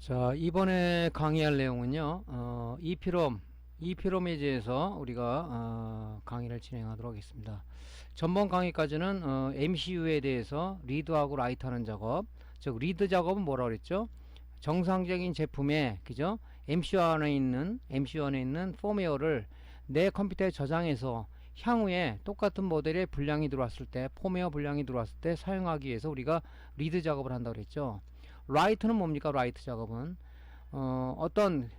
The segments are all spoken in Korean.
자, 이번에 강의할 내용은요, 이피롬에 대해서 우리가 강의를 진행하도록 하겠습니다. 전번 강의까지는 MCU에 대해서 리드하고 라이트하는 작업, 즉 리드 작업은 뭐라고 그랬죠? 정상적인 제품에 그죠? MCU 안에 있는 펌웨어를 내 컴퓨터에 저장해서 향후에 똑같은 모델의 불량이 들어왔을 때, 펌웨어 불량이 들어왔을 때 사용하기 위해서 우리가 리드 작업을 한다고 그랬죠. 라이트는 뭡니까? 라이트 작업은 어떤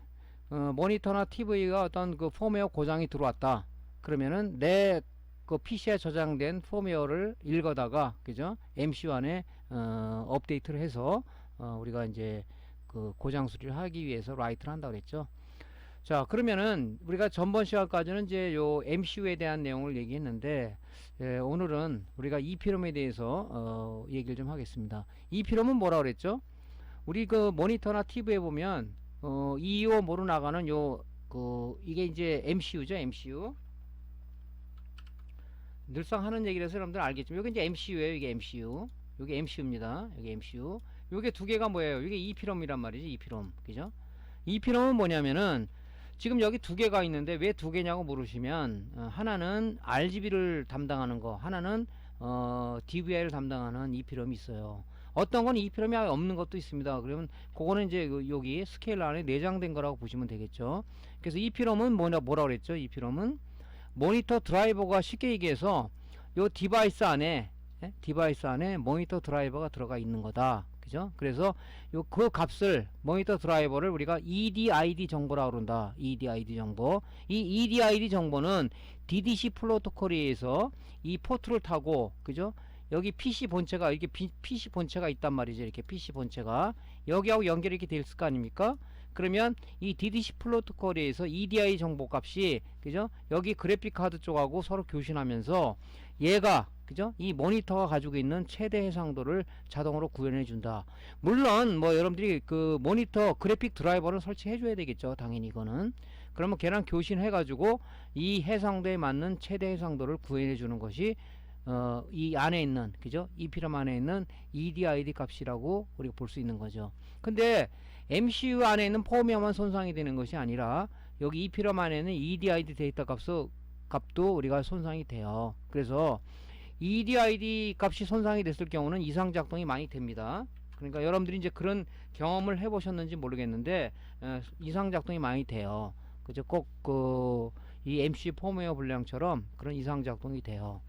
모니터나 TV가 어떤 그 펌웨어 고장이 들어왔다. 그러면은 내 그 PC에 저장된 펌웨어를 읽어다가 그죠? MCU 안에 업데이트를 해서 우리가 이제 그 고장 수리를 하기 위해서 라이트를 한다고 그랬죠. 자, 그러면은 우리가 전번 시간까지는 이제 요 MCU에 대한 내용을 얘기했는데, 오늘은 우리가 EPROM에 대해서 얘기를 좀 하겠습니다. EPROM은 뭐라고 그랬죠? 우리 그 모니터나 TV에 보면 EO 모로 나가는 이게 이제 MCU죠. MCU. 늘상 하는 얘기라서 여러분들 알겠지만 여기 이제 MCU예요. 이게 MCU. 여기 MCU입니다. 여기 MCU. 요게 두 개가 뭐예요? 이게 EPROM이란 말이죠. EPROM. 그죠? EPROM은 뭐냐면은 지금 여기 두 개가 있는데 왜 두 개냐고 물으시면 하나는 RGB를 담당하는 거, 하나는 DVI를 담당하는 EPROM이 있어요. 어떤 건 EPROM이 없는 것도 있습니다. 그러면 그거는 이제 여기 스케일러 안에 내장된 거라고 보시면 되겠죠. 그래서 EPROM은 뭐라 그랬죠? EPROM은 모니터 드라이버가 쉽게 얘기해서 요 디바이스 안에 모니터 드라이버가 들어가 있는 거다. 그죠? 그래서 그 값을 모니터 드라이버를 우리가 EDID 정보라고 그런다. EDID 정보. 이 EDID 정보는 DDC 프로토콜에 의해서 이 포트를 타고 그죠? 여기 PC 본체가 이렇게 PC 본체가 있단 말이죠. 이렇게 PC 본체가 여기하고 연결이 이렇게 돼 있을 거 아닙니까? 그러면 이 DDC 프로토콜에 의해서 EDI 정보 값이 그죠? 여기 그래픽 카드 쪽하고 서로 교신하면서 얘가 그죠? 이 모니터가 가지고 있는 최대 해상도를 자동으로 구현해 준다. 물론 뭐 여러분들이 그 모니터 그래픽 드라이버를 설치해 줘야 되겠죠. 당연히 이거는. 그러면 걔랑 교신해 가지고 이 해상도에 맞는 최대 해상도를 구현해 주는 것이 이 안에 있는 그죠? EPROM 안에 있는 EDID 값이라고 우리가 볼 수 있는 거죠. 근데 MCU 안에 있는 펌웨어만 손상이 되는 것이 아니라 여기 EPROM 안에는 EDID 데이터 값도 우리가 손상이 돼요. 그래서 EDID 값이 손상이 됐을 경우는 이상 작동이 많이 됩니다. 그러니까 여러분들이 이제 그런 경험을 해보셨는지 모르겠는데 이상 작동이 많이 돼요. 그죠? 꼭 이 MCU 펌웨어 불량처럼 그런 이상 작동이 돼요.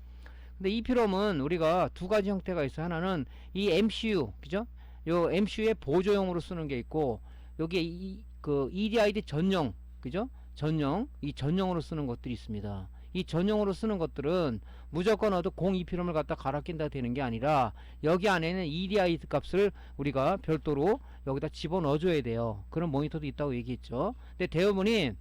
근데 EPROM은 우리가 두 가지 형태가 있어요. 하나는 이 MCU, 그죠? 요 MCU의 보조용으로 쓰는 게 있고, 여기에 그 EDID 전용, 그죠? 이 전용으로 쓰는 것들이 있습니다. 이 전용으로 쓰는 것들은 무조건 공 EPROM을 갖다 갈아 낀다 되는 게 아니라, 여기 안에는 EDID 값을 우리가 별도로 여기다 집어넣어 줘야 돼요. 그런 모니터도 있다고 얘기했죠. 근데 대부분이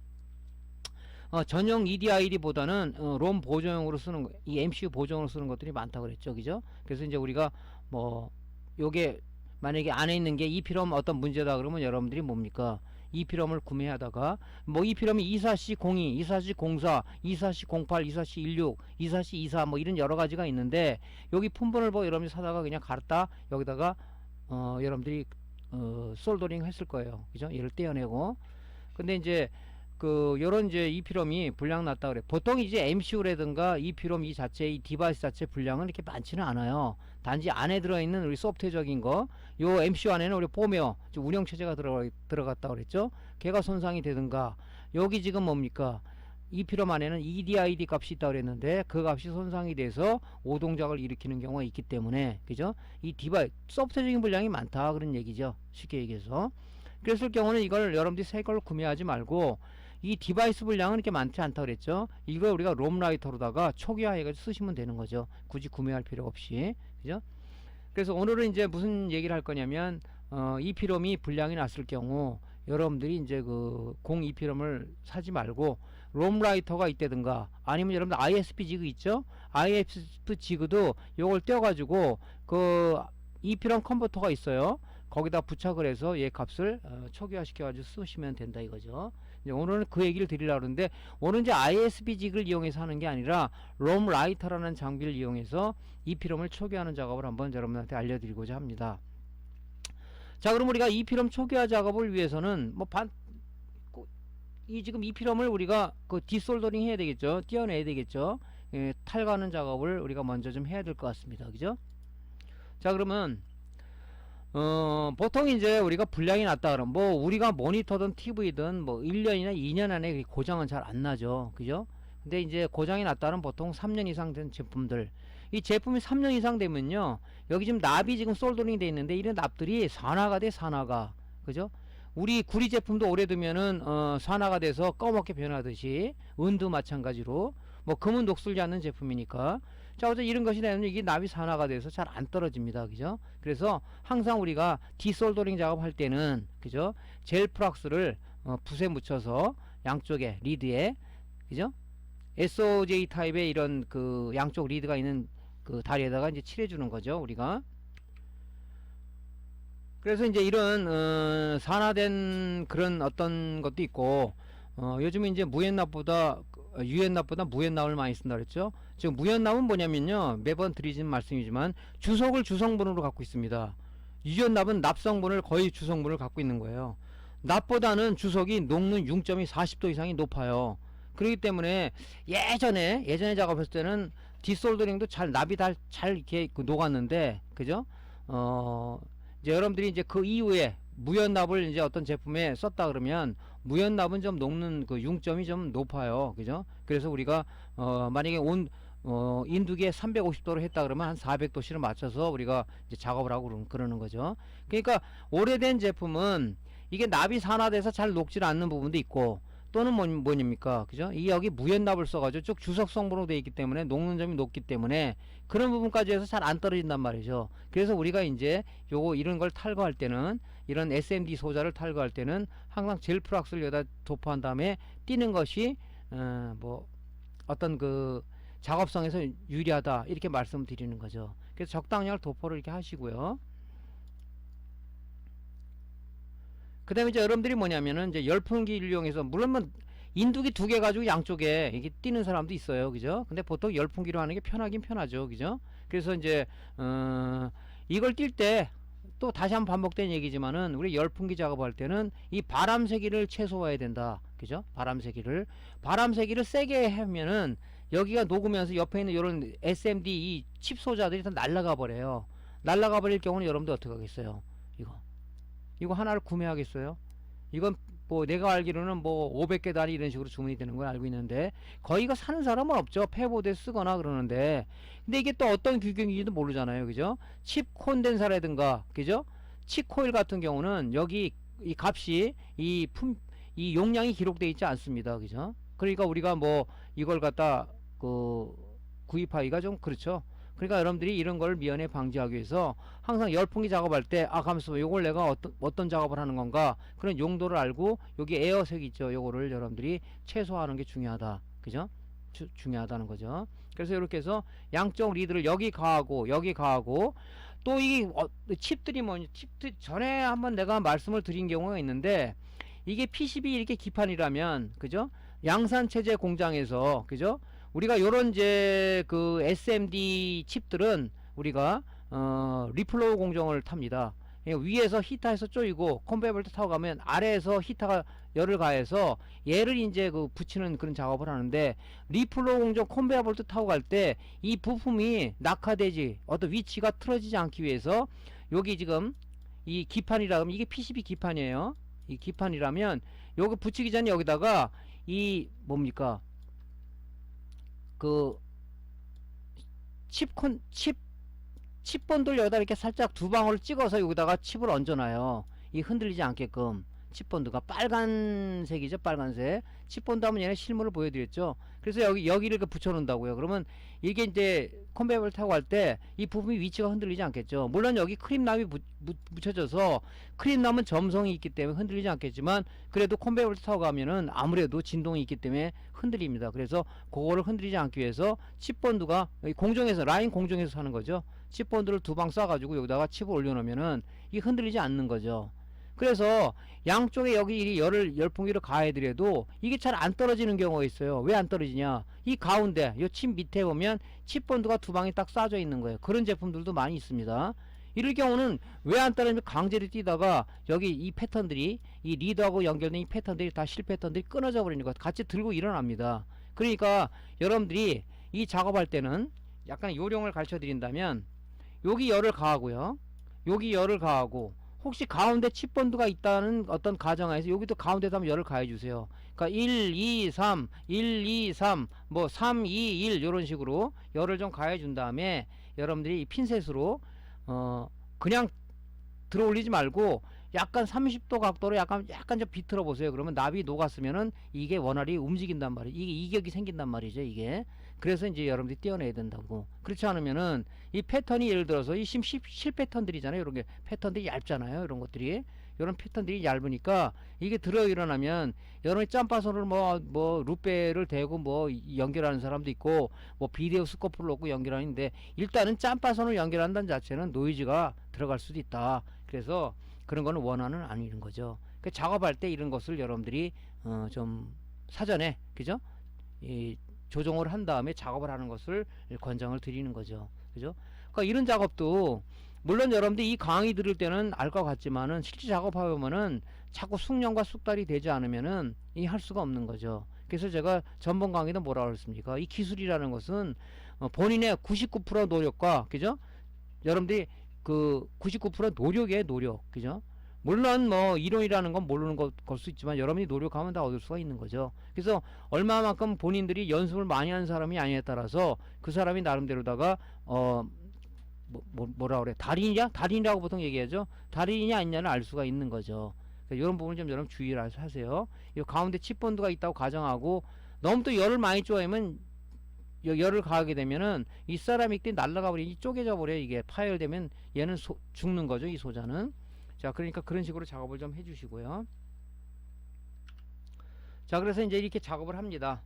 전용 EDID보다는 롬 보조용으로 쓰는 이 MCU 보조용으로 쓰는 것들이 많다고 그랬죠. 그죠? 그래서 이제 우리가 뭐 요게 만약에 안에 있는 게 EPROM 어떤 문제다 그러면 여러분들이 뭡니까? EPROM을 구매하다가 뭐 EPROM이 24C02, 24C04, 24C08, 24C16, 24C24 뭐 이런 여러 가지가 있는데 여기 품번을 여러분들이 사다가 그냥 갈았다 여기다가 여러분들이 솔더링 했을 거예요. 그죠? 얘를 떼어내고. 근데 이제 요런 이제 EPROM이 불량 났다 그래. 보통 이제 MCU라든가 EPROM 이 자체, 이 디바이스 자체 불량은 이렇게 많지는 않아요. 단지 안에 들어있는 우리 소프트웨어적인 거, 요 MCU 안에는 우리 펌웨어, 운영체제가 들어갔다 그랬죠? 걔가 손상이 되든가, 여기 지금 뭡니까? EPROM 안에는 EDID 값이 있다고 그랬는데, 그 값이 손상이 돼서 오동작을 일으키는 경우가 있기 때문에, 그죠? 이 소프트웨어적인 불량이 많다, 그런 얘기죠. 쉽게 얘기해서. 그랬을 경우는 이걸 여러분들이 새 걸 구매하지 말고 이 디바이스 분량은 이렇게 많지 않다고 그랬죠. 이걸 우리가 롬라이터로다가 초기화해가지고 쓰시면 되는 거죠. 굳이 구매할 필요 없이. 그죠? 그래서 오늘은 이제 무슨 얘기를 할 거냐면 EPROM이 불량이 났을 경우 여러분들이 이제 공 EPROM을 사지 말고 롬라이터가 있다든가 아니면 여러분들 ISP 지그 있죠? ISP 지그도 요걸 떼어가지고 EPROM 컨버터가 있어요. 거기다 부착을 해서 얘 값을 초기화 시켜가지고 쓰시면 된다 이거죠. 이제 오늘은 그 얘기를 드리려고 하는데 오늘 이제 ISP 직을 이용해서 하는 게 아니라 롬 라이터라는 장비를 이용해서 EPROM을 초기화하는 작업을 한번 여러분한테 알려드리고자 합니다. 자, 그럼 우리가 E필름 초기화 작업을 위해서는 이 지금 E필름을 우리가 그 디솔더링 해야 되겠죠. 떼어내야 되겠죠. 예, 탈거하는 작업을 우리가 먼저 좀 해야 될 것 같습니다. 그죠? 자, 그러면 보통 이제 우리가 불량이 났다 그러면 뭐 우리가 모니터든 TV든 뭐 1년이나 2년 안에 고장은 잘 안 나죠. 그죠? 근데 이제 고장이 났다는 보통 3년 이상 된 제품들, 이 제품이 3년 이상 되면요, 여기 지금 납이 지금 솔더링 돼 있는데 이런 납들이 산화가 돼, 산화가. 그죠? 우리 구리 제품도 오래 두면은 산화가 돼서 꺼멓게 변하듯이 은도 마찬가지로 뭐 금은 녹슬지 않는 제품이니까, 자, 어제 이런 것이 되면 이게 납이 산화가 돼서 잘 안 떨어집니다. 그죠? 그래서 항상 우리가 디솔더링 작업할 때는, 그죠? 젤 프락스를 붓에 묻혀서 양쪽에 리드에, 그죠? SOJ 타입의 이런 그 양쪽 리드가 있는 그 다리에다가 이제 칠해 주는 거죠, 우리가. 그래서 이제 이런 산화된 그런 어떤 것도 있고, 요즘은 이제 무엔납보다 유엔납보다 무엔납을 많이 쓴다 그랬죠. 지금 무엔납은 뭐냐면요, 매번 드리는 말씀이지만 주석을 주성분으로 갖고 있습니다. 유엔납은 납성분을 거의 주성분을 갖고 있는 거예요. 납보다는 주석이 녹는 융점이 40도 이상이 높아요. 그렇기 때문에 예전에 작업했을 때는 디솔더링도 잘 납이 잘 이렇게 녹았는데, 그죠? 이제 여러분들이 이제 그 이후에 무연납을 이제 어떤 제품에 썼다 그러면 무연납은 좀 녹는 그 융점이 좀 높아요. 그죠? 그래서 우리가 만약에 인두기에 350도로 했다 그러면 한 400도씨를 맞춰서 우리가 이제 작업을 하고 그러는 거죠. 그러니까 오래된 제품은 이게 납이 산화돼서 잘 녹질 않는 부분도 있고, 또는 뭐입니까? 그죠? 이 여기 무연납을 써가지고 쭉 주석 성분으로 되어 있기 때문에 녹는 점이 높기 때문에 그런 부분까지 해서 잘 안 떨어진단 말이죠. 그래서 우리가 이제 요거 이런 걸 탈거할 때는, 이런 SMD 소자를 탈거할 때는 항상 젤 프락스를 여기다 도포한 다음에 띄는 것이 뭐 어떤 그 작업성에서 유리하다, 이렇게 말씀드리는 거죠. 그래서 적당량 도포를 이렇게 하시고요. 그 다음에 이제 여러분들이 뭐냐면은 이제 열풍기를 이용해서, 물론 뭐 인두기 2개 가지고 양쪽에 이게 띄는 사람도 있어요. 그죠? 근데 보통 열풍기로 하는 게 편하긴 편하죠. 그죠? 그래서 이제 이걸 뛸 때 또 다시 한번 반복된 얘기지만은, 우리 열풍기 작업할 때는 이 바람 세기를 최소화해야 된다. 그죠? 바람 세기를 세게 하면은 여기가 녹으면서 옆에 있는 이런 SMD 이 칩 소자들이 다 날아가 버려요. 날아가 버릴 경우는 여러분들 어떻게 하겠어요? 이거 하나를 구매하겠어요? 이건 뭐 내가 알기로는 뭐 500개 단위 이런 식으로 주문이 되는 걸 알고 있는데, 거의 이거 사는 사람은 없죠. 폐보대 쓰거나 그러는데, 근데 이게 또 어떤 규격인지도 모르잖아요. 그죠? 칩 콘덴사라든가, 그죠? 칩 코일 같은 경우는 여기 이 값이 이 용량이 기록되어 있지 않습니다. 그죠? 그러니까 우리가 뭐 이걸 갖다 구입하기가 좀 그렇죠. 그러니까 여러분들이 이런 걸 미연에 방지하기 위해서 항상 열풍기 작업할 때, 가만있어, 요걸 내가 어떤 작업을 하는 건가, 그런 용도를 알고 여기 에어색 있죠, 요거를 여러분들이 최소화하는 게 중요하다. 그죠? 중요하다는 거죠. 그래서 이렇게 해서 양쪽 리드를 여기 가하고 또 이 칩들이 칩들 전에 한번 내가 말씀을 드린 경우가 있는데, 이게 PCB 이렇게 기판이라면, 그죠? 양산 체제 공장에서, 그죠? 우리가 요런 이제 그 SMD 칩들은 우리가 리플로우 공정을 탑니다. 위에서 히터에서 쪼이고 컨베이어벨트 타고 가면 아래에서 히터가 열을 가해서 얘를 이제 그 붙이는 그런 작업을 하는데, 리플로우 공정 컨베이어벨트 타고 갈 때 이 부품이 낙하되지, 어떤 위치가 틀어지지 않기 위해서 여기 지금 이 기판이라 하면 이게 PCB 기판이에요. 이 기판이라면 요거 붙이기 전에 여기다가 이 뭡니까? 그 칩본들 여기다 이렇게 살짝 두 방울을 찍어서 여기다가 칩을 얹어놔요. 이 흔들리지 않게끔. 칩본드가 빨간색이죠, 빨간색. 칩본드 하면 얘네 실물을 보여드렸죠. 그래서 여기를 붙여놓는다고요. 그러면 이게 이제 컨베이어를 타고 갈 때 이 부분이 위치가 흔들리지 않겠죠. 물론 여기 크림남이 묻혀져서, 크림남은 점성이 있기 때문에 흔들리지 않겠지만, 그래도 컨베이어를 타고 가면은 아무래도 진동이 있기 때문에 흔들립니다. 그래서 그거를 흔들리지 않기 위해서 칩본드가 공정에서, 라인 공정에서 사는 거죠. 칩본드를 두 방 쏴가지고 여기다가 칩을 올려놓으면은 이 흔들리지 않는 거죠. 그래서 양쪽에 여기 열풍기를 가해드려도 이게 잘 안 떨어지는 경우가 있어요. 왜 안 떨어지냐? 이 가운데, 이 칩 밑에 보면 칩본드가 두 방이 딱 쏴져 있는 거예요. 그런 제품들도 많이 있습니다. 이럴 경우는 왜 안 따르면 강제로 뛰다가 여기 이 패턴들이 이 리더하고 연결된 이 패턴들이 다 실 패턴들이 끊어져 버리는 것 같이 들고 일어납니다. 그러니까 여러분들이 이 작업할 때는 약간 요령을 가르쳐 드린다면 여기 열을 가하고요. 여기 열을 가하고 혹시 가운데 칩본드가 있다는 어떤 가정하에서 여기도 가운데다 한번 열을 가해 주세요. 그러니까 1, 2, 3, 1, 2, 3, 뭐 3, 2, 1 이런 식으로 열을 좀 가해 준 다음에 여러분들이 이 핀셋으로 그냥 들어 올리지 말고 약간 30도 각도로 약간 좀 비틀어 보세요. 그러면 납이 녹았으면은 이게 원활히 움직인단 말이에요. 이게 이격이 생긴단 말이죠. 이게. 그래서 이제 여러분들이 떼어내야 된다고. 그렇지 않으면은 이 패턴이 예를 들어서 이 실 패턴들이잖아요. 이런 게 패턴들이 얇잖아요. 이런 것들이. 이런 패턴들이 얇으니까 이게 들어 일어나면 여러분이 짬바선을 뭐 루페를 대고 뭐 연결하는 사람도 있고 뭐 비디오 스코프를 놓고 연결하는데 일단은 짬바선을 연결한다는 자체는 노이즈가 들어갈 수도 있다. 그래서 그런 거는 원화는 아니는 거죠. 그 작업할 때 이런 것을 여러분들이 좀 사전에 그죠? 이 조정을 한 다음에 작업을 하는 것을 권장을 드리는 거죠. 그죠? 그러니까 이런 작업도 물론 여러분들이 이 강의 들을 때는 알 것 같지만은 실제 작업하면은 자꾸 숙련과 숙달이 되지 않으면은 이 할 수가 없는 거죠. 그래서 제가 전번 강의도 뭐라고 했습니까? 이 기술이라는 것은 본인의 99% 노력과 그죠? 여러분들이 그 99% 노력의 노력, 그죠? 물론 뭐 이론이라는 건 모르는 걸 수 있지만 여러분이 노력하면 다 얻을 수가 있는 거죠. 그래서 얼마만큼 본인들이 연습을 많이 한 사람이 아니냐에 따라서 그 사람이 나름대로다가 뭐라 그래? 달인이냐? 달인이라고 보통 얘기하죠. 달인이냐 아니냐를 알 수가 있는 거죠. 그러니까 이런 부분을 좀 여러분 주의를 하세요. 이 가운데 칩본드가 있다고 가정하고 너무 또 열을 많이 쪼으면 열을 가하게 되면은 이 세라믹들이 날아가 버리니 쪼개져 버려. 이게 파열되면 얘는 죽는 거죠. 이 소자는. 자, 그러니까 그런 식으로 작업을 좀 해주시고요. 자, 그래서 이제 이렇게 작업을 합니다.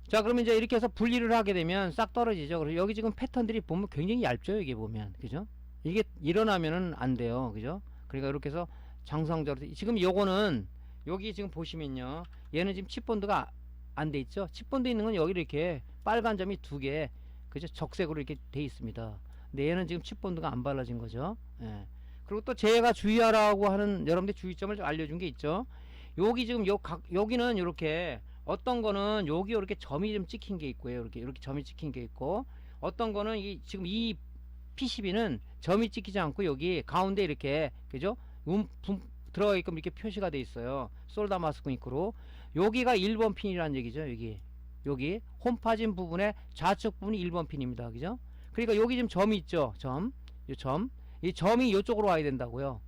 자, 그러면 이제 이렇게 해서 분리를 하게 되면 싹 떨어지죠. 그래서 여기 지금 패턴들이 보면 굉장히 얇죠. 이게 보면. 그죠? 이게 일어나면은 안 돼요. 그죠? 그러니까 이렇게 해서 정상적으로 지금 요거는 여기 지금 보시면요. 얘는 지금 칩본드가 안 돼 있죠. 칩본드 있는 건 여기 이렇게 빨간 점이 두 개, 그죠? 적색으로 이렇게 돼 있습니다. 근데 얘는 지금 칩본드가 안 발라진 거죠. 예. 그리고 또 제가 주의하라고 하는 여러분들 주의점을 좀 알려준 게 있죠. 여기 지금 여기는 이렇게 어떤 거는 여기 이렇게 점이 좀 찍힌 게 있고요. 이렇게 점이 찍힌 게 있고 어떤 거는 지금 이 PCB는 점이 찍히지 않고 여기 가운데 이렇게 그죠? 들어가게끔 이렇게 표시가 돼 있어요. 솔다 마스크 잉크로. 여기가 1번 핀이라는 얘기죠. 여기 홈파진 부분의 좌측 부분이 1번 핀입니다. 그죠? 그러니까 여기 지금 점이 있죠. 이 점이 이쪽으로 와야 된다고요.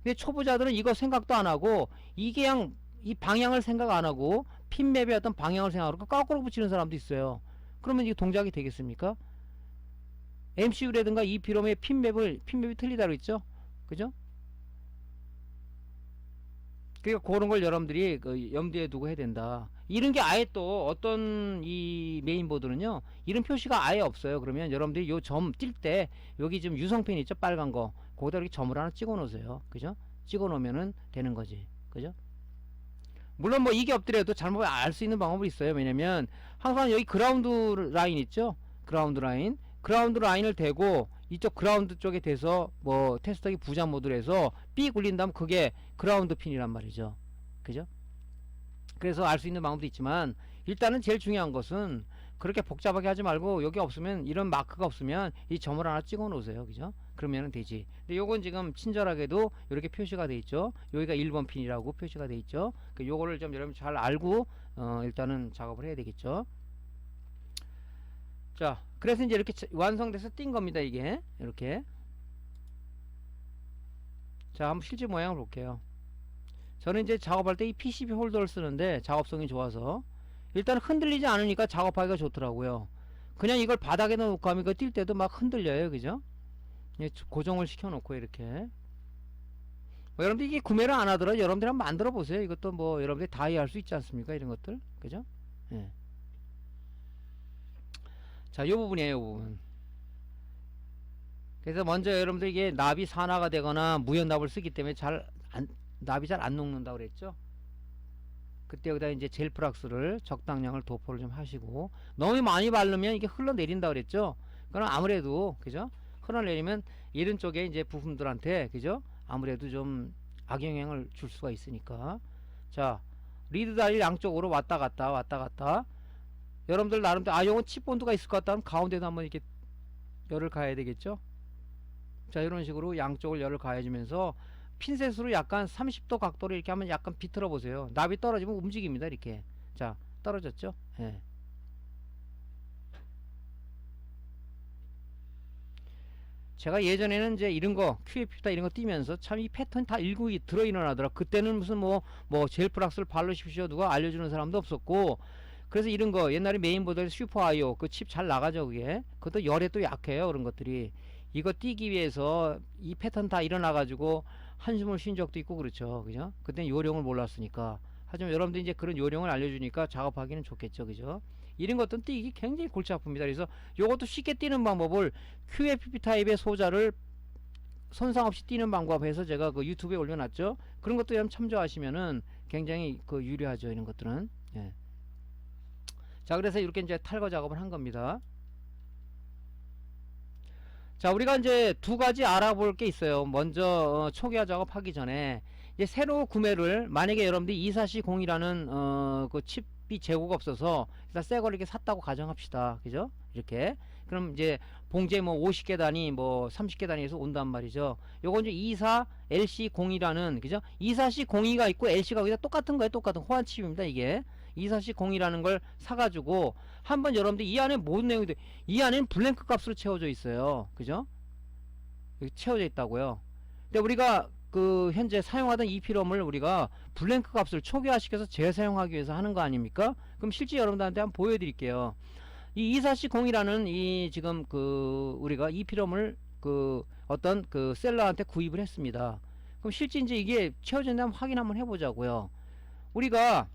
근데 초보자들은 이거 생각도 안 하고 이게 그냥 이 방향을 생각 안 하고 핀맵의 어떤 방향을 생각하고 거꾸로 붙이는 사람도 있어요. 그러면 이게 동작이 되겠습니까? MCU라든가 이 비롬의 핀맵이 틀리다고 했죠. 그죠? 그러니까 그런 걸 여러분들이 염두에 두고 해야 된다. 이런 게 아예 또 어떤 이 메인보드는요. 이런 표시가 아예 없어요. 그러면 여러분들이 요 점 뛸 때 여기 지금 유성펜 있죠? 빨간 거. 거기다 이렇게 점을 하나 찍어 놓으세요. 그죠? 찍어 놓으면은 되는 거지. 그죠? 물론 뭐 이게 없더라도 잘못 알 수 있는 방법이 있어요. 왜냐면 항상 여기 그라운드 라인 있죠? 그라운드 라인을 대고 이쪽 그라운드 쪽에 대서 뭐 테스터기 부자 모드로 해서 삑 울린다면 그게 그라운드 핀이란 말이죠. 그죠? 그래서 알 수 있는 방법도 있지만 일단은 제일 중요한 것은 그렇게 복잡하게 하지 말고 여기 없으면 이런 마크가 없으면 이 점을 하나 찍어 놓으세요. 그죠? 그러면 되지. 근데 요건 지금 친절하게도 이렇게 표시가 돼 있죠. 여기가 1번 핀이라고 표시가 돼 있죠. 요거를 좀 여러분 잘 알고 일단은 작업을 해야 되겠죠. 자, 그래서 이제 이렇게 완성돼서 띈 겁니다. 이게 이렇게. 자, 한번 실제 모양을 볼게요. 저는 이제 작업할 때 이 PCB 홀더를 쓰는데 작업성이 좋아서 일단 흔들리지 않으니까 작업하기가 좋더라고요. 그냥 이걸 바닥에 놓고 하면 이거 뛸 때도 막 흔들려요. 그죠? 고정을 시켜 놓고 이렇게 뭐 여러분들 이게 구매를 안 하더라도 여러분들 한번 만들어 보세요. 이것도 뭐 여러분들이 다 이해할 수 있지 않습니까? 이런 것들. 그죠? 예. 자, 요 부분이에요. 요 부분. 그래서 먼저 여러분들 이게 납이 산화가 되거나 무연납을 쓰기 때문에 납이 잘 안 녹는다고 그랬죠. 그때 여기다 이제 젤프락스를 적당량을 도포를 좀 하시고 너무 많이 바르면 이게 흘러내린다고 그랬죠. 그럼 아무래도 그죠? 흘러내리면 이런 쪽에 이제 부품들한테 그죠? 아무래도 좀 악영향을 줄 수가 있으니까. 자, 리드 다리 양쪽으로 왔다 갔다 왔다 갔다. 여러분들 나름대로 요건 칩 본드가 있을 것 같다 면 가운데도 한번 이렇게 열을 가해야 되겠죠? 자, 이런 식으로 양쪽을 열을 가해주면서 핀셋으로 약간 30도 각도로 이렇게 하면 약간 비틀어 보세요. 납이 떨어지면 움직입니다. 이렇게. 자, 떨어졌죠? 예. 제가 예전에는 이제 이런 거 QF다 이런 거 띄면서 참 이 패턴 다 일구 들어 일어나더라. 그때는 무슨 뭐 젤프락스를 바르십시오 누가 알려주는 사람도 없었고, 그래서 이런 거 옛날에 메인보드 슈퍼 아이오 그 칩 잘 나가죠. 그것도 열에 또 약해요. 그런 것들이. 이거 띄기 위해서 이 패턴 다 일어나 가지고 한숨을 쉰 적도 있고 그렇죠. 그죠? 그때는 요령을 몰랐으니까. 하지만 여러분들 이제 그런 요령을 알려주니까 작업하기는 좋겠죠. 그죠? 이런 것들은 띄기 굉장히 골치 아픕니다. 그래서 요것도 쉽게 띄는 방법을 QFP 타입의 소자를 손상 없이 띄는 방법에서 제가 그 유튜브에 올려놨죠. 그런 것도 좀 참조하시면은 굉장히 그 유리하죠. 이런 것들은. 예. 자, 그래서 이렇게 이제 탈거 작업을 한 겁니다. 자, 우리가 이제 두 가지 알아볼 게 있어요. 먼저 초기화 작업하기 전에 이제 새로 구매를, 만약에 여러분들이 24C0이라는 그 칩이 재고가 없어서 일단 새 거를 이렇게 샀다고 가정합시다. 그죠? 이렇게. 그럼 이제 봉제 뭐 50개 단위 뭐 30개 단위에서 온단 말이죠. 요건 이제 24LC0이라는, 그죠? 24C02가 있고 LC가 거기다 똑같은 거예요. 똑같은 호환 칩입니다. 이게 24C0이라는 걸 사가지고 한번 여러분들 이 안에 모든 내용이 이 안에는 블랭크 값으로 채워져 있어요. 그죠? 여기 채워져 있다고요. 근데 우리가 그 현재 사용하던 EPROM을 우리가 블랭크 값을 초기화시켜서 재사용하기 위해서 하는 거 아닙니까? 그럼 실제 여러분들한테 한번 보여드릴게요. 이 24C0이라는 이 지금 그 우리가 EPROM을 그 어떤 그 셀러한테 구입을 했습니다. 그럼 실제 이제 이게 채워졌는지 한번 확인 한번 해보자고요. 우리가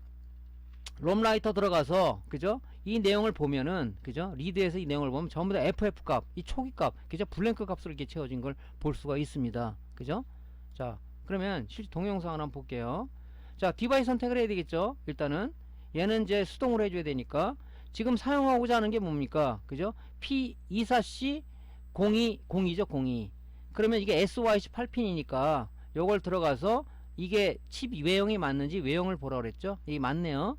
롬라이터 들어가서 그죠? 이 내용을 보면은 그죠? 리드에서 이 내용을 보면 전부 다 FF 값, 이 초기 값, 그죠? 블랭크 값으로 이렇게 채워진 걸 볼 수가 있습니다. 그죠? 자, 그러면 실제 동영상을 한번 볼게요. 자, 디바이스 선택을 해야 되겠죠? 일단은 얘는 이제 수동으로 해줘야 되니까 지금 사용하고자 하는 게 뭡니까? 그죠? P24C 02죠? 02. 그러면 이게 SYC 8핀이니까 요걸 들어가서 이게 칩 외형이 맞는지 외형을 보라 그랬죠? 이게 맞네요.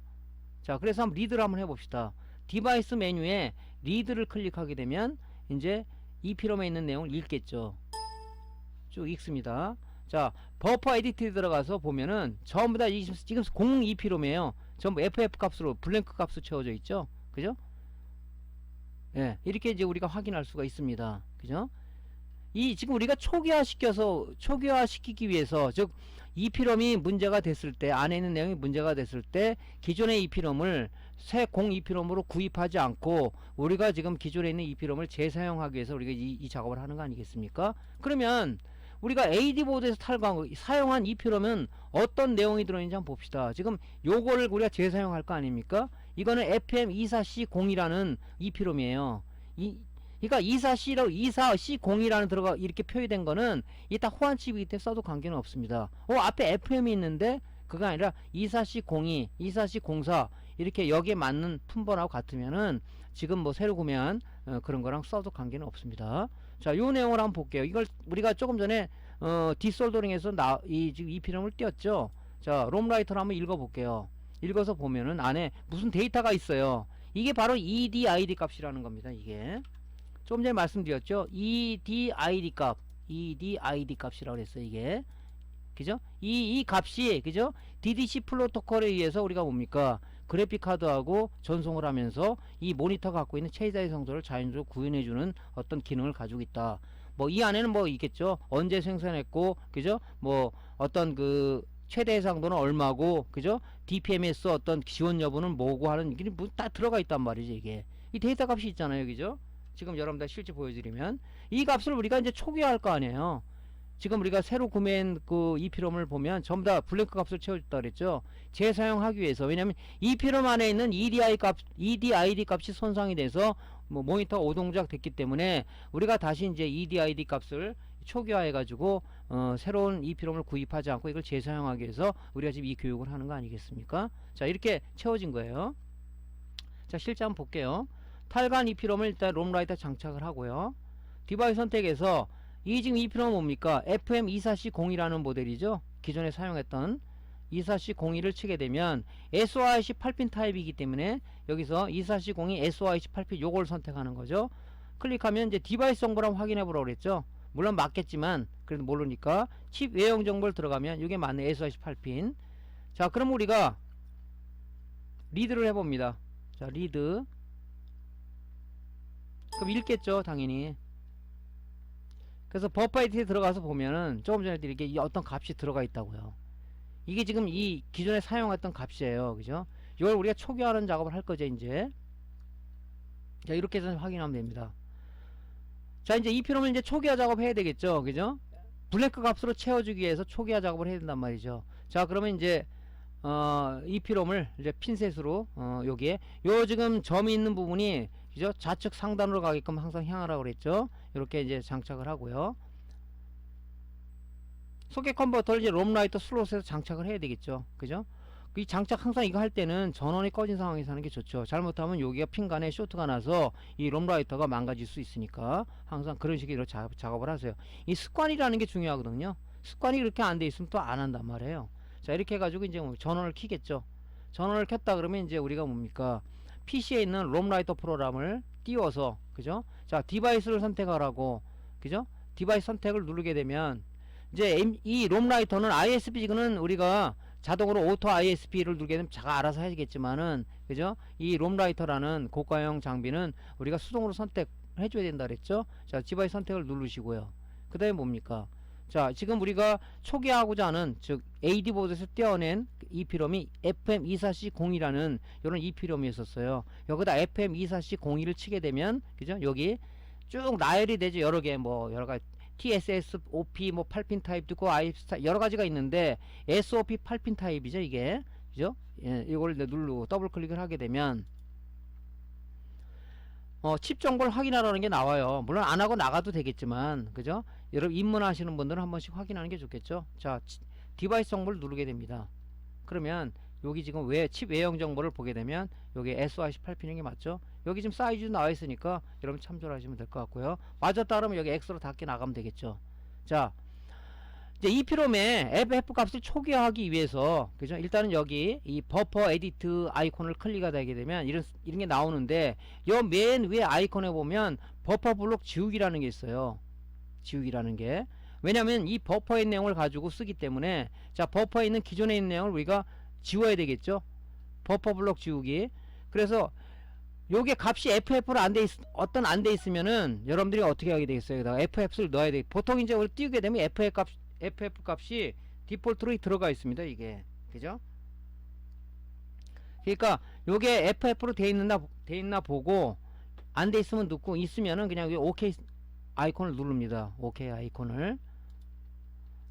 자, 그래서 한번 리드를 한번 해봅시다. 디바이스 메뉴에 리드를 클릭하게 되면 이제 EPROM에 있는 내용을 읽겠죠. 쭉 읽습니다. 자, 버퍼 에디트에 들어가서 보면은 전부 다 지금 0 EPROM이에요. 전부 FF 값으로 블랭크 값으로 채워져 있죠. 그죠? 예, 이렇게 이제 우리가 확인할 수가 있습니다. 그죠? 이 지금 우리가 초기화시키기 위해서, 즉 EPROM이 문제가 됐을 때, 안에 있는 내용이 문제가 됐을 때 기존의 EPROM을 새 0 EPROM으로 구입하지 않고 우리가 지금 기존에 있는 EPROM을 재사용하기 위해서 우리가 이 작업을 하는 거 아니겠습니까? 그러면 우리가 AD보드에서 사용한 EPROM은 어떤 내용이 들어있는지 한번 봅시다. 지금 요거를 우리가 재사용할 거 아닙니까? 이거는 FM24C0이라는 EPROM이에요. 그러니까 24C0이라는 들어가 이렇게 표기된 거는 이따 호환칩이기 때문에 써도 관계는 없습니다. 앞에 FM이 있는데 그거 아니라 24C02, 24C04 이렇게 여기에 맞는 품번하고 같으면은 지금 뭐 새로 구매한 그런 거랑 써도 관계는 없습니다. 자, 요 내용을 한번 볼게요. 이걸 우리가 조금 전에 디솔더링에서 이 지금 EPROM을 띄웠죠. 자, 롬라이터를 한번 읽어 볼게요. 읽어서 보면은 안에 무슨 데이터가 있어요. 이게 바로 EDID 값이라는 겁니다. 이게 좀 전에 말씀드렸죠. EDID 값이라고 그랬어요. 이게 그죠? 이 값이 그죠? DDC 프로토콜에 의해서 우리가 뭡니까? 그래픽 카드하고 전송을 하면서 이 모니터가 갖고 있는 최대의 성소를 자연적으로 구현해주는 어떤 기능을 가지고 있다. 뭐 이 안에는 뭐 있겠죠. 언제 생산했고, 그죠? 뭐 어떤 그 최대 해상도는 얼마고, 그죠? DPMS 어떤 지원 여부는 뭐고 하는 게 다 들어가 있단 말이죠. 이게 이 데이터 값이 있잖아요. 그죠? 지금 여러분들 실제 보여드리면 이 값을 우리가 이제 초기화할 거 아니에요. 지금 우리가 새로 구매한 그 EPROM을 보면 전부 다 블랭크 값을 채워줬다 그랬죠. 재사용하기 위해서. 왜냐면 EPROM 안에 있는 EDID 값이 손상이 돼서 뭐 모니터가 오동작 됐기 때문에 우리가 다시 이제 EDID 값을 초기화해 가지고 새로운 EPROM을 구입하지 않고 이걸 재사용하기 위해서 우리가 지금 이 교육을 하는 거 아니겠습니까? 자, 이렇게 채워진 거예요. 자, 실제 한번 볼게요. 탈관 EPROM을 일단 롬라이터 장착을 하고요. 디바이스 선택에서 이 지금 EPROM은 뭡니까? FM24C02라는 모델이죠. 기존에 사용했던 24C02를 치게 되면 SOIC 8핀 타입이기 때문에 여기서 24C02 SOIC 8핀 요걸 선택하는 거죠. 클릭하면 이제 디바이스 정보를 한번 확인해 보라고 그랬죠. 물론 맞겠지만 그래도 모르니까 칩 외형 정보를 들어가면 이게 맞네. SOIC 8핀. 자, 그럼 우리가 리드를 해봅니다. 자, 리드. 그럼 읽겠죠, 당연히. 그래서 버파이트에 들어가서 보면은 조금 전에 이렇게 어떤 값이 들어가 있다고요. 이게 지금 이 기존에 사용했던 값이에요. 그죠? 이걸 우리가 초기화하는 작업을 할 거죠, 이제. 자, 이렇게 해서 확인하면 됩니다. 자, 이제 EPROM을 이제 초기화 작업 해야 되겠죠. 그죠? 블랭크 값으로 채워주기 위해서 초기화 작업을 해야 된단 말이죠. 자, 그러면 이제 EPROM을 이제 핀셋으로 여기에 요 지금 점이 있는 부분이 그죠? 좌측 상단으로 가게끔 항상 향하라고 그랬죠. 이렇게 이제 장착을 하고요. 소켓 컨버터를 이제 롬라이터 슬롯에서 장착을 해야 되겠죠. 그죠? 이 장착 항상 이거 할 때는 전원이 꺼진 상황에서 하는 게 좋죠. 잘못하면 여기가 핀간에 쇼트가 나서 이 롬라이터가 망가질 수 있으니까 항상 그런 식으로 작업을 하세요. 이 습관이라는 게 중요하거든요. 습관이 그렇게 안 돼 있으면 또 안 한단 말이에요. 자, 이렇게 해가지고 이제 뭐 전원을 켜겠죠. 전원을 켰다 그러면 이제 우리가 뭡니까? PC에 있는 롬라이터 프로그램을 띄워서, 그죠? 자, 디바이스를 선택하라고, 그죠? 디바이스 선택을 누르게 되면 이제 이 롬라이터는 ISP는 우리가 자동으로 오토 ISP를 누르게 되면 자가 알아서 하시겠지만은, 그죠? 이 롬라이터라는 고가형 장비는 우리가 수동으로 선택해 줘야 된다 그랬죠? 자, 디바이스 선택을 누르시고요. 그 다음에 뭡니까? 자, 지금 우리가 초기화하고자 하는, 즉 AD 보드에서 떼어낸 EPROM이 FM24C02라는 이런 EPROM이었어요. 여기다 FM24C02를 치게 되면, 그죠? 여기 쭉 나열이 되죠. 여러 개, 뭐 여러 가지 TSS, OP, 뭐 8핀 타입도 있고, IF 여러 가지가 있는데 SOP 8핀 타입이죠, 이게. 그죠? 예, 이걸 누르고 더블 클릭을 하게 되면 칩 정보를 확인하라는 게 나와요. 물론 안 하고 나가도 되겠지만, 그죠? 여러분 입문하시는 분들은 한 번씩 확인하는 게 좋겠죠. 자, 디바이스 정보를 누르게 됩니다. 그러면 여기 지금 칩 외형 정보를 보게 되면 여기 SOIC 8핀인 게 맞죠? 여기 지금 사이즈도 나와 있으니까 여러분 참조를 하시면 될 것 같고요. 맞았다 그러면 여기 X로 닫게 나가면 되겠죠. 자, 이제 EPROM의 FF 값을 초기화하기 위해서, 그죠? 일단은 여기 이 버퍼 에디트 아이콘을 클릭하게 되면 이런 게 나오는데, 요 맨 위에 아이콘에 보면 버퍼 블록 지우기라는 게 있어요. 지우기라는 게. 왜냐면 이 버퍼의 내용을 가지고 쓰기 때문에, 자, 버퍼에 있는 기존에 있는 내용을 우리가 지워야 되겠죠. 버퍼 블록 지우기. 그래서 요게 값이 FF로 안 돼 있으면은 여러분들이 어떻게 하게 되겠어요? 여기다가 FF를 넣어야 돼. 보통 이제 우리 띄우게 되면 FF 값이 디폴트로 들어가 있습니다, 이게. 그죠? 그러니까 요게 FF로 돼 있나 보고 안 돼 있으면 넣고, 있으면은 그냥 여기 OK 아이콘을 누릅니다. OK 아이콘을.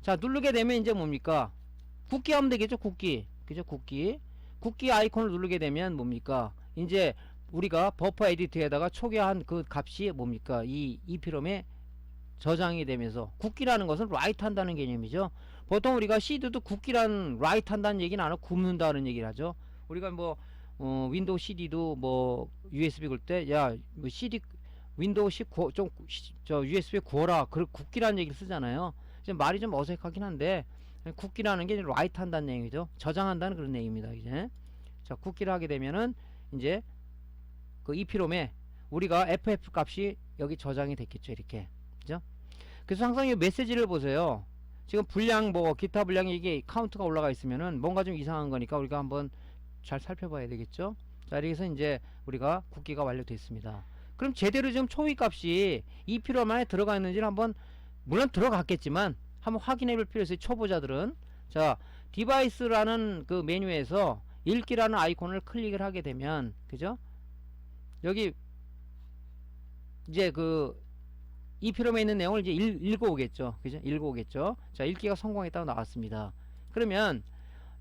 자, 누르게 되면 이제 뭡니까? 국기 하면 되겠죠, 국기. 그죠? 국기 아이콘을 누르게 되면 뭡니까? 이제 우리가 버퍼 에디트에다가 초기화한 그 값이 뭡니까? 이 EPROM에 저장이 되면서, 국기라는 것은 라이트 한다는 개념이죠. 보통 우리가 CD도 국기란 라이트 한다는 얘기는 안 하고 굽는다는 얘기를 하죠. 우리가 뭐 윈도우 CD도 뭐 USB 걸 때, 야, 뭐 CD 윈도우 C 저 USB 구워라, 그 국기라는 얘기를 쓰잖아요. 이제 말이 좀 어색하긴 한데, 국기라는 게 라이트 한다는 얘기죠. 저장한다는 그런 얘기입니다. 이제 자, 국기를 하게 되면은 이제 그 EPROM에 우리가 FF 값이 여기 저장이 됐겠죠, 이렇게. 그죠? 그래서 항상 이 메시지를 보세요. 지금 분량, 뭐 기타 분량이 이게 카운트가 올라가 있으면은 뭔가 좀 이상한 거니까 우리가 한번 잘 살펴봐야 되겠죠. 자, 여기서 이제 우리가 국기가 완료됐습니다. 그럼 제대로 지금 초기 값이 EPROM 안에 들어가 있는지를 한번, 물론 들어갔겠지만 한번 확인해 볼 필요 있어요, 초보자들은. 자, 디바이스라는 그 메뉴에서 읽기라는 아이콘을 클릭을 하게 되면, 그죠? 여기 이제 그 EPROM에 있는 내용을 이제 읽어오겠죠. 그죠? 읽어오겠죠. 자, 읽기가 성공했다고 나왔습니다. 그러면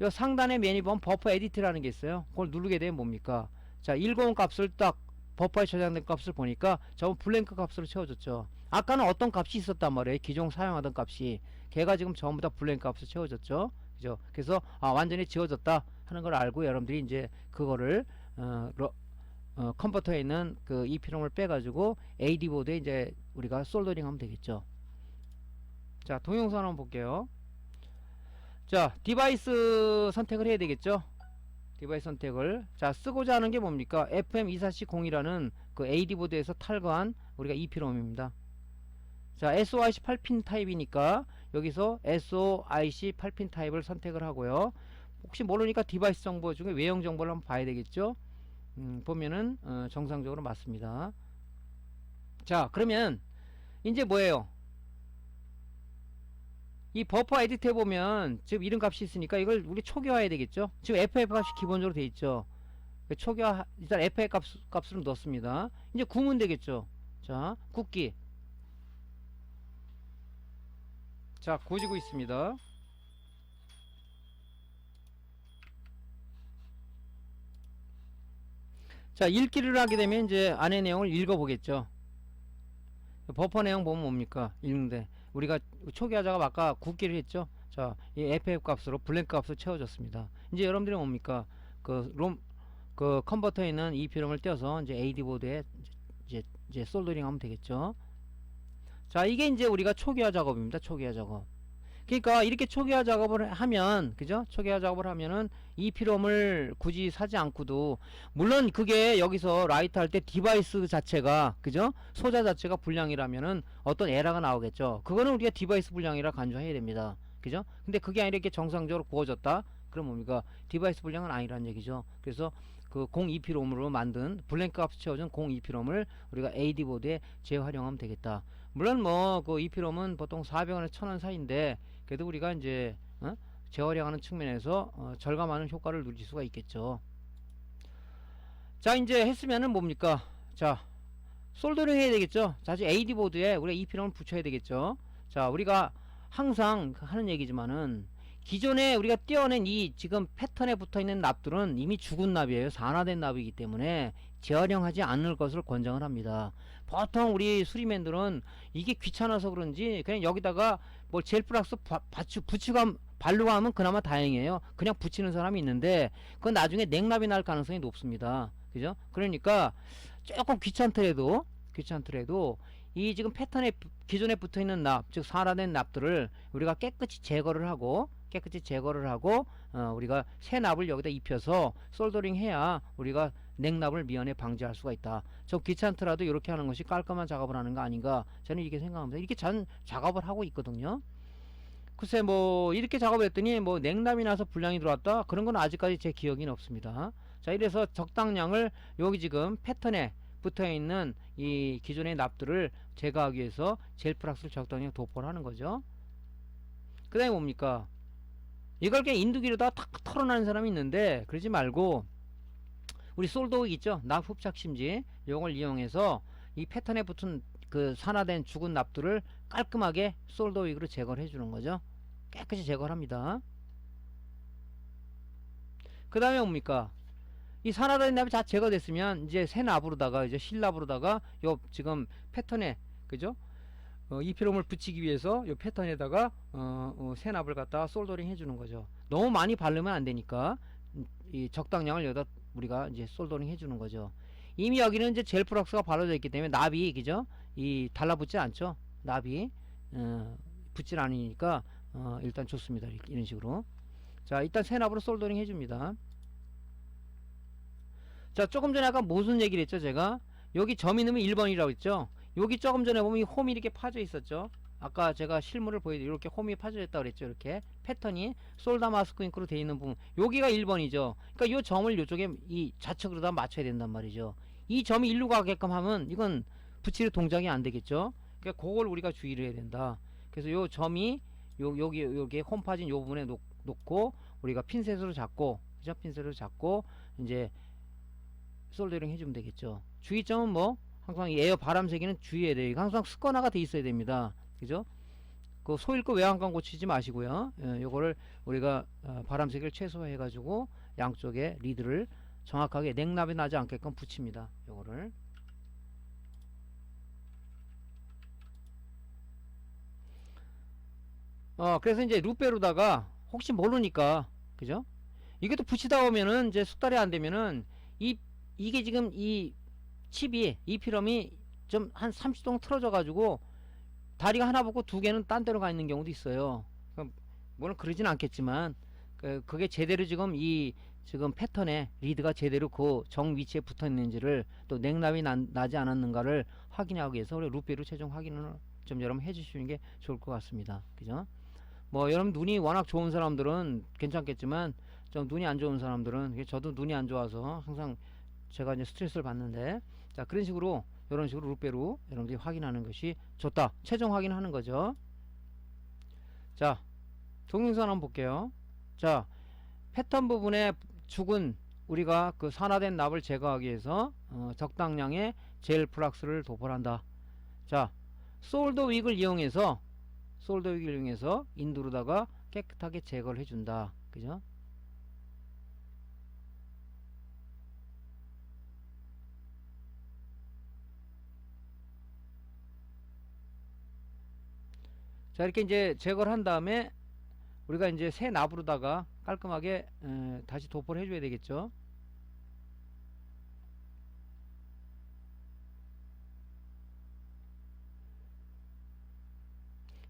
요 상단에 메뉴 보면 버퍼 에디트라는 게 있어요. 그걸 누르게 되면 뭡니까? 자, 읽어온 값을 딱 버퍼에 저장된 값을 보니까 전부 블랭크 값으로 채워졌죠. 아까는 어떤 값이 있었단 말이에요. 기존 사용하던 값이. 걔가 지금 전부 다 블랭크 값으로 채워졌죠. 그죠? 그래서 완전히 지워졌다 하는 걸 알고 여러분들이 이제 그거를 컨버터에 있는 그 EP롬을 빼가지고 AD 보드에 이제 우리가 솔더링 하면 되겠죠. 자, 동영상 한번 볼게요. 자, 디바이스 선택을 해야 되겠죠. 디바이스 선택을. 자, 쓰고자 하는 게 뭡니까? FM24401이라는 그 AD 보드에서 탈거한 우리가 EP롬입니다. 자, SOIC 8핀 타입이니까 여기서 SOIC 8핀 타입을 선택을 하고요. 혹시 모르니까 디바이스 정보 중에 외형 정보를 한번 봐야 되겠죠. 보면은 정상적으로 맞습니다. 자, 그러면 이제 뭐예요? 이 버퍼 에디트에 보면 지금 이런 값이 있으니까 이걸 우리 초기화해야 되겠죠. 지금 FF 값이 기본적으로 돼 있죠. 초기화 일단 FF 값으로 넣습니다. 이제 구면 되겠죠. 자, 굽기. 자, 구워지고 있습니다. 자, 읽기를 하게 되면 이제 안의 내용을 읽어보겠죠. 버퍼 내용 보면 뭡니까? 읽는데 우리가 초기화자가 아까 굽기를 했죠. 자, 이 FF 값으로 블랭크 값으로 채워졌습니다. 이제 여러분들이 뭡니까? 그 컨버터에 있는 EP롬을 떼어서 이제 AD 보드에 이제 솔더링 하면 되겠죠. 자, 이게 이제 우리가 초기화 작업입니다. 초기화 작업. 그러니까 이렇게 초기화 작업을 하면, 그죠? 초기화 작업을 하면은 EP롬을 굳이 사지 않고도, 물론 그게 여기서 라이트 할 때 디바이스 자체가, 그죠? 소자 자체가 불량이라면은 어떤 에러가 나오겠죠. 그거는 우리가 디바이스 불량이라 간주해야 됩니다. 그죠? 근데 그게 아니라 이렇게 정상적으로 구워졌다? 그럼 뭡니까? 디바이스 불량은 아니란 얘기죠. 그래서 그 02P롬으로 만든 블랭크 값 채워준 02P롬을 우리가 AD 보드에 재활용하면 되겠다. 물론 뭐 그 EP롬은 보통 400원에서 1000원 사이인데 그래도 우리가 이제 재활용하는 측면에서 절감하는 효과를 누릴 수가 있겠죠. 자, 이제 했으면은 뭡니까? 자, 솔더링 해야 되겠죠. 자, 이제 AD 보드에 우리가 EP롬을 붙여야 되겠죠. 자, 우리가 항상 하는 얘기지만은 기존에 우리가 떼어낸 이 지금 패턴에 붙어있는 납들은 이미 죽은 납이에요. 산화된 납이기 때문에 재활용하지 않을 것을 권장을 합니다. 보통 우리 수리맨들은 이게 귀찮아서 그런지 그냥 여기다가 뭐 젤프락스 붙이고 바르고 하면 그나마 다행이에요. 그냥 붙이는 사람이 있는데 그건 나중에 냉납이 날 가능성이 높습니다. 그죠? 그러니까 조금 귀찮더라도 이 지금 패턴에 기존에 붙어있는 납, 즉 산화된 납들을 우리가 깨끗이 제거를 하고 우리가 새 납을 여기다 입혀서 솔더링 해야 우리가 냉납을 미연에 방지할 수가 있다. 저 귀찮더라도 이렇게 하는 것이 깔끔한 작업을 하는 거 아닌가, 저는 이렇게 생각합니다. 이렇게 작업을 하고 있거든요. 글쎄 뭐 이렇게 작업을 했더니 뭐 냉납이 나서 불량이 들어왔다, 그런 건 아직까지 제 기억에는 없습니다. 자, 이래서 적당량을 여기 지금 패턴에 붙어있는 이 기존의 납들을 제거하기 위해서 젤프락스를 적당량 도포를 하는 거죠. 그 다음에 뭡니까? 이걸 그냥 인두기로다 탁 털어내는 사람이 있는데 그러지 말고 우리 솔더윅 있죠? 납 흡착 심지, 이걸 이용해서 이 패턴에 붙은 그 산화된 죽은 납들을 깔끔하게 솔더윅으로 제거를 해주는 거죠. 깨끗이 제거를 합니다. 그 다음에 뭡니까? 이 산화된 납이 다 제거됐으면 이제 새 납으로다가 이제 실납으로다가 요 지금 패턴에, 그죠? EP롬을 붙이기 위해서 요 패턴에다가 새 납을 갖다가 솔더링 해주는 거죠. 너무 많이 바르면 안 되니까 이 적당량을 여기다 우리가 이제 솔더링 해주는 거죠. 이미 여기는 이제 젤프락스가 발라져 있기 때문에 납이, 그죠? 이 달라붙지 않죠. 납이 붙질 않으니까 일단 좋습니다. 이런 식으로. 자, 일단 새 납으로 솔더링 해줍니다. 자, 조금 전에 아까 무슨 얘기를 했죠? 제가 여기 점이 넣으면 1번이라고 했죠. 여기 조금 전에 보면 이 홈이 이렇게 파져 있었죠. 아까 제가 실물을 보여드리고 이렇게 홈이 파져 있다고 그랬죠. 이렇게 패턴이 솔다 마스크 잉크로 되어 있는 부분, 여기가 1번이죠. 그러니까 요 점을 요쪽에 이 좌측으로다 맞춰야 된단 말이죠. 이 점이 일로 가게끔 하면 이건 붙일 동작이 안 되겠죠. 그러니까 그걸 우리가 주의를 해야 된다. 그래서 요 점이 여기 홈 파진 요 부분에 놓고 우리가 핀셋으로 잡고, 그죠? 핀셋으로 잡고 이제 솔더링 해주면 되겠죠. 주의점은 뭐 항상 이 에어 바람 세기는 주의해야 돼요. 항상 습관화가 돼 있어야 됩니다. 그죠? 그 소일거 외양간 고치지 마시고요. 요거를 우리가 바람 세기를 최소화해 가지고 양쪽에 리드를 정확하게 냉납이 나지 않게끔 붙입니다. 요거를. 그래서 이제 루페로다가 혹시 모르니까, 그죠? 이게 또 붙이다 보면은 이제 숙달이 안 되면은 이 이게 지금 이 칩이 이피럼이 좀 한 30도 틀어져 가지고 다리가 하나 붙고 두 개는 딴 데로 가 있는 경우도 있어요. 물론 그러진 않겠지만 그게 제대로 지금 이 지금 패턴에 리드가 제대로 그 정 위치에 붙어 있는지를 또 냉납이 나지 않았는가를 확인하기 위해서 우리 루페로 최종 확인을 좀 여러분 해주시는 게 좋을 것 같습니다. 그죠? 뭐 여러분 눈이 워낙 좋은 사람들은 괜찮겠지만 좀 눈이 안 좋은 사람들은, 저도 눈이 안 좋아서 항상 제가 이제 스트레스를 받는데, 자 그런 식으로 이런 식으로 루페로 여러분들이 확인하는 것이 좋다. 최종 확인하는 거죠. 자 동영상 한번 볼게요. 자 패턴 부분에 죽은 우리가 그 산화된 납을 제거하기 위해서 적당량의 젤 플락스를 도포한다. 자 솔더 윅을 이용해서 인두로다가 깨끗하게 제거를 해준다. 그죠? 자 이렇게 이제 제거를 한 다음에 우리가 이제 새 납으로다가 깔끔하게 다시 도포를 해줘야 되겠죠.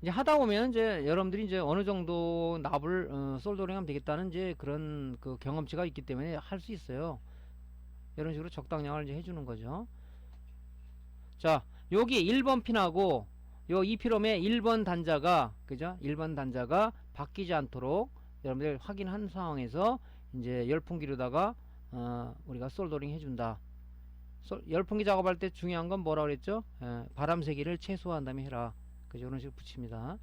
이제 하다 보면 이제 여러분들이 이제 어느 정도 납을 솔더링하면 되겠다는 이제 그런 그 경험치가 있기 때문에 할 수 있어요. 이런 식으로 적당량을 이제 해주는 거죠. 자 여기 1번 핀하고 요 이피롬의 1번 단자가, 그죠? 1번 단자가 바뀌지 않도록 여러분들 확인한 상황에서 이제 열풍기로다가 우리가 솔더링 해준다. 열풍기 작업할 때 중요한 건 뭐라 그랬죠? 바람 세기를 최소화한 다음에 해라. 그죠? 이런 식으로 붙입니다.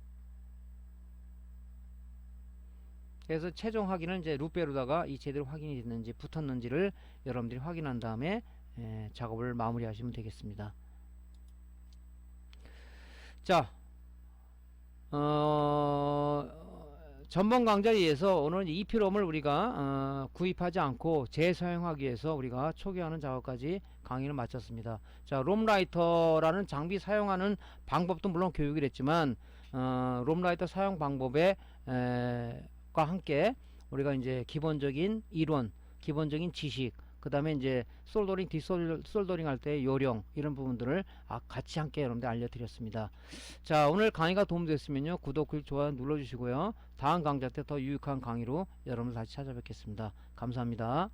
그래서 최종 확인은 이제 루페로다가 이 제대로 확인이 됐는지 붙었는지를 여러분들이 확인한 다음에 작업을 마무리 하시면 되겠습니다. 자 전번 강좌에 의해서 오늘 이피롬을 우리가 구입하지 않고 재사용하기 위해서 우리가 초기화하는 작업까지 강의를 마쳤습니다. 자 롬라이터라는 장비 사용하는 방법도 물론 교육이 됐지만 롬라이터 사용 방법에 과 함께 우리가 이제 기본적인 이론, 기본적인 지식, 그 다음에 이제 솔더링, 디솔더링 할 때 요령, 이런 부분들을 같이 함께 여러분들 알려드렸습니다. 자 오늘 강의가 도움됐으면요 구독, 좋아요 눌러주시고요. 다음 강좌 때 더 유익한 강의로 여러분들 다시 찾아뵙겠습니다. 감사합니다.